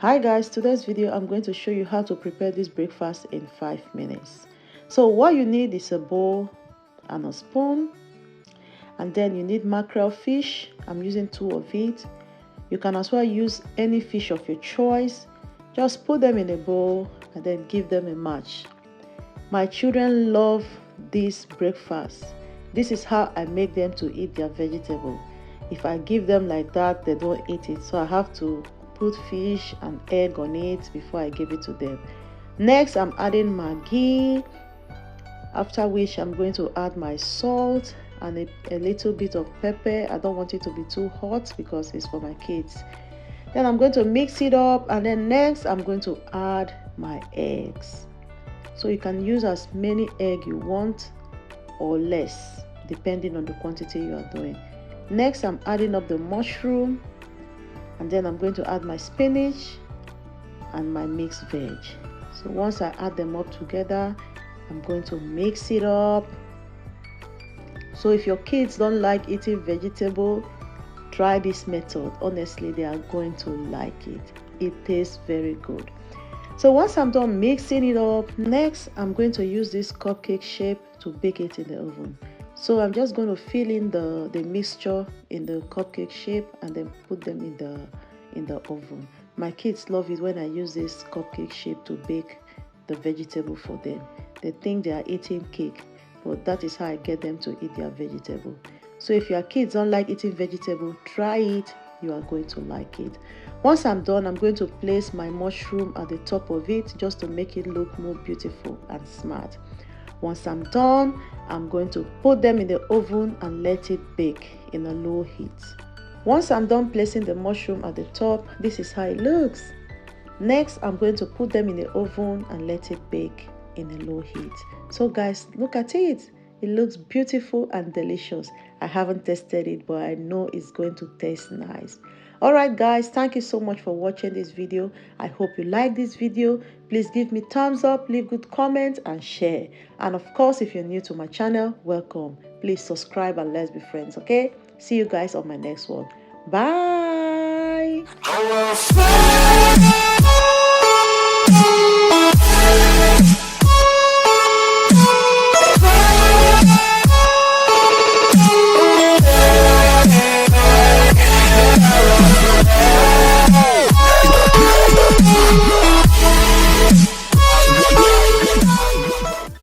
Hi guys, today's video I'm going to show you how to prepare this breakfast in 5 minutes. So what you need is a bowl and a spoon, and then you need mackerel fish. I'm using 2 of it. You can as well use any fish of your choice. Just put them in a bowl and then give them a mash. My children love this breakfast. This is how I make them to eat their vegetable. If I give them like that, they don't eat it, so I have to put fish and egg on it before I give it to them. Next, I'm adding Maggi, after which I'm going to add my salt and a little bit of pepper. I don't want it to be too hot because it's for my kids. Then I'm going to mix it up, and then next I'm going to add my eggs. So you can use as many eggs you want or less depending on the quantity you are doing. Next, I'm adding up the mushroom, and then I'm going to add my spinach and my mixed veg. So once I add them up together, I'm going to mix it up. So if your kids don't like eating vegetable, try this method. Honestly, they are going to like it. It tastes very good. So once I'm done mixing it up, next I'm going to use this cupcake shape to bake it in the oven. So I'm just going to fill in the mixture in the cupcake shape and then put them in the oven. My kids love it when I use this cupcake shape to bake the vegetable for them. They think they are eating cake, but that is how I get them to eat their vegetable. So if your kids don't like eating vegetable, try it. You are going to like it. Once I'm done, I'm going to place my mushroom at the top of it just to make it look more beautiful and smart. Once I'm done, I'm going to put them in the oven and let it bake in a low heat. Once I'm done placing the mushroom at the top, this is how it looks. Next, I'm going to put them in the oven and let it bake in a low heat. So guys, look at it. It looks beautiful and delicious. I haven't tested it, but I know it's going to taste nice. Alright guys, thank you so much for watching this video. I hope you like this video. Please give me thumbs up, leave good comments and share. And of course, if you're new to my channel, welcome. Please subscribe and let's be friends, okay? See you guys on my next one. Bye!